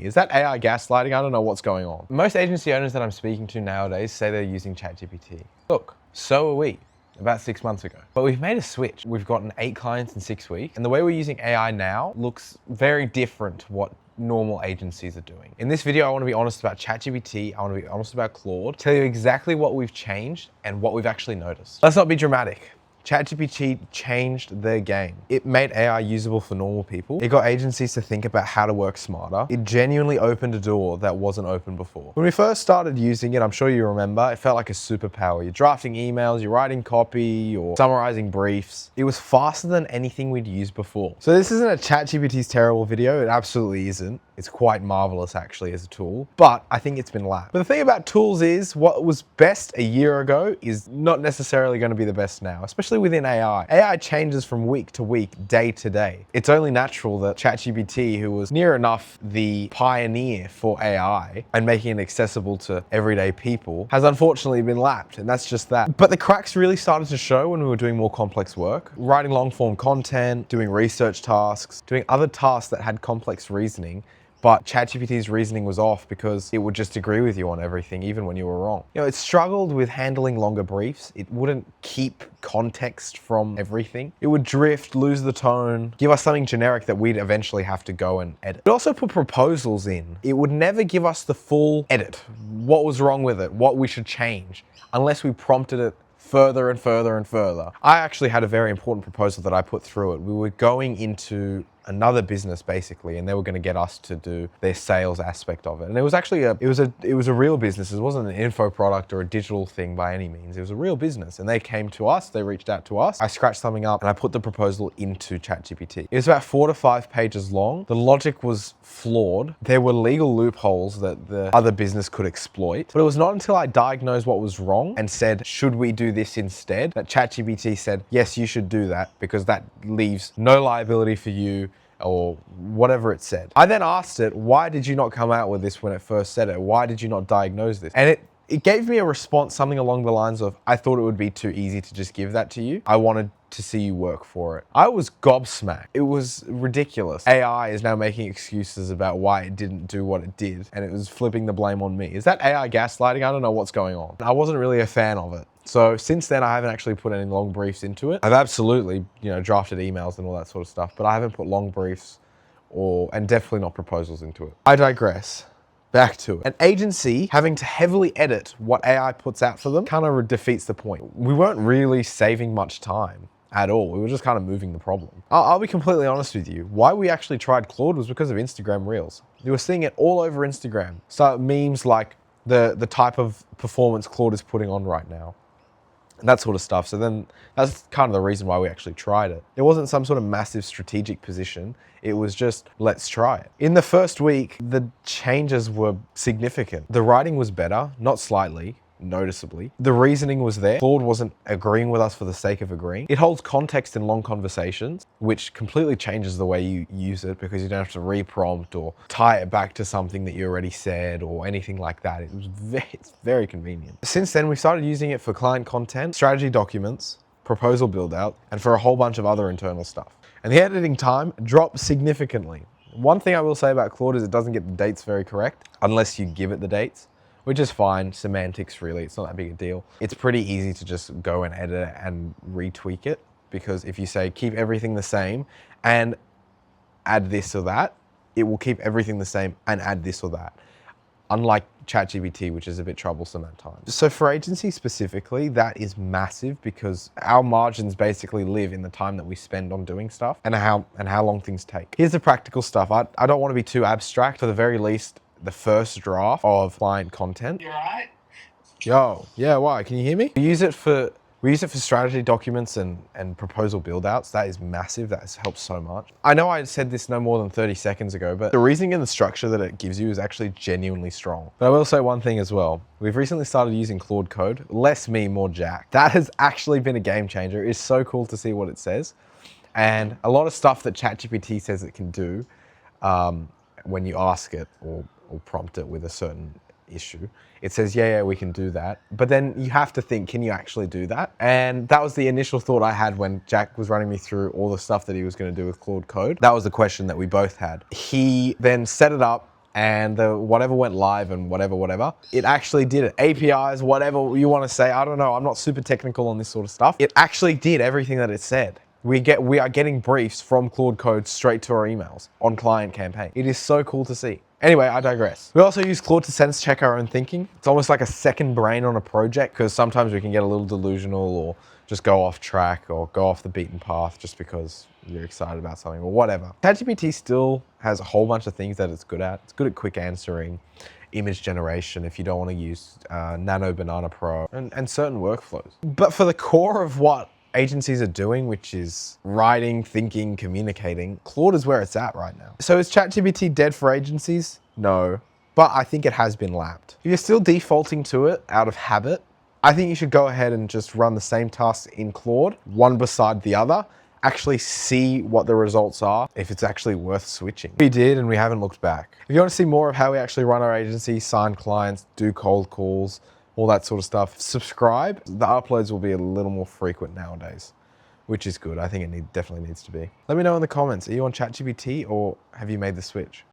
Is that AI gaslighting? I don't know what's going on. Most agency owners that I'm speaking to nowadays say they're using ChatGPT. Look, so are we. About 6 months ago. But we've made a switch. We've gotten 8 clients in 6 weeks. And the way we're using AI now looks very different to what normal agencies are doing. In this video, I want to be honest about ChatGPT. I want to be honest about Claude, tell you exactly what we've changed and what we've actually noticed. Let's not be dramatic. ChatGPT changed their game. It made AI usable for normal people. It got agencies to think about how to work smarter. It genuinely opened a door that wasn't open before. When we first started using it, I'm sure you remember, it felt like a superpower. You're drafting emails, you're writing copy, or summarizing briefs. It was faster than anything we'd used before. So this isn't a ChatGPT's terrible video. It absolutely isn't. It's quite marvelous actually as a tool, but I think it's been lapped. But the thing about tools is what was best a year ago is not necessarily going to be the best now, especially within AI. AI changes from week to week, day to day. It's only natural that ChatGPT, who was near enough the pioneer for AI and making it accessible to everyday people, has unfortunately been lapped, and that's just that. But the cracks really started to show when we were doing more complex work, writing long form content, doing research tasks, doing other tasks that had complex reasoning. But ChatGPT's reasoning was off because it would just agree with you on everything, even when you were wrong. You know, it struggled with handling longer briefs. It wouldn't keep context from everything. It would drift, lose the tone, give us something generic that we'd eventually have to go and edit. It also put proposals in. It would never give us the full edit, what was wrong with it, what we should change, unless we prompted it further and further and further. I actually had a very important proposal that I put through it. We were going into another business basically, and they were going to get us to do their sales aspect of it. And it was actually it was a real business. It wasn't an info product or a digital thing by any means. It was a real business, and they came to us, they reached out to us. I scratched something up and I put the proposal into ChatGPT. It was about 4 to 5 pages long. The logic was flawed. There were legal loopholes that the other business could exploit. But it was not until I diagnosed what was wrong and said, should we do this instead, that ChatGPT said, yes, you should do that, because that leaves no liability for you, or whatever it said. I then asked it, why did you not come out with this when it first said it? Why did you not diagnose this? And it gave me a response, something along the lines of, I thought it would be too easy to just give that to you. I wanted to see you work for it. I was gobsmacked. It was ridiculous. AI is now making excuses about why it didn't do what it did, and it was flipping the blame on me. Is that AI gaslighting? I don't know what's going on. I wasn't really a fan of it. So since then, I haven't actually put any long briefs into it. I've absolutely, drafted emails and all that sort of stuff, but I haven't put long briefs and definitely not proposals into it. I digress. Back to it. An agency having to heavily edit what AI puts out for them kind of defeats the point. We weren't really saving much time at all. We were just kind of moving the problem. I'll be completely honest with you. Why we actually tried Claude was because of Instagram Reels. You were seeing it all over Instagram. So memes like the type of performance Claude is putting on right now, and that sort of stuff. So then that's kind of the reason why we actually tried it. It wasn't some sort of massive strategic position. It was just, let's try it. In the first week, the changes were significant. The writing was better, not slightly, noticeably. The reasoning was there. Claude wasn't agreeing with us for the sake of agreeing. It holds context in long conversations, which completely changes the way you use it, because you don't have to re-prompt or tie it back to something that you already said or anything like that. It's very convenient. Since then, we started using it for client content, strategy documents, proposal build out, and for a whole bunch of other internal stuff. And the editing time dropped significantly. One thing I will say about Claude is it doesn't get the dates very correct unless you give it the dates, which is fine. Semantics, really, it's not that big a deal. It's pretty easy to just go and edit it and retweak it, because if you say keep everything the same and add this or that, it will keep everything the same and add this or that. Unlike ChatGPT, which is a bit troublesome at times. So for agencies specifically, that is massive, because our margins basically live in the time that we spend on doing stuff and how long things take. Here's the practical stuff. I don't want to be too abstract. For the very least, the first draft of client content. You all right? Yo, yeah, why? Can you hear me? We use it for strategy documents and proposal build outs. That is massive. That has helped so much. I know I said this no more than 30 seconds ago, but the reasoning and the structure that it gives you is actually genuinely strong. But I will say one thing as well. We've recently started using Claude Code. Less me, more Jack. That has actually been a game changer. It's so cool to see what it says. And a lot of stuff that ChatGPT says it can do when you ask it or prompt it with a certain issue, it says, yeah, we can do that. But then you have to think, can you actually do that? And that was the initial thought I had when Jack was running me through all the stuff that he was going to do with Claude Code. That was the question that we both had. He then set it up and the whatever went live and whatever, it actually did it. APIs, whatever you want to say, I don't know, I'm not super technical on this sort of stuff. It actually did everything that it said. We are getting briefs from Claude Code straight to our emails on client campaign. It is so cool to see. Anyway, I digress. We also use Claude to sense check our own thinking. It's almost like a second brain on a project, because sometimes we can get a little delusional or just go off track or go off the beaten path just because you're excited about something or whatever. ChatGPT still has a whole bunch of things that it's good at. It's good at quick answering, image generation if you don't want to use Nano Banana Pro, and certain workflows. But for the core of what agencies are doing, which is writing, thinking, communicating, Claude is where it's at right now. So is ChatGPT dead for agencies? No, but I think it has been lapped. If you're still defaulting to it out of habit, I think you should go ahead and just run the same tasks in Claude, one beside the other, actually see what the results are, if it's actually worth switching. We did, and we haven't looked back. If you want to see more of how we actually run our agency, sign clients, do cold calls, all that sort of stuff, subscribe. The uploads will be a little more frequent nowadays, which is good. I think it definitely needs to be. Let me know in the comments, are you on ChatGPT or have you made the switch?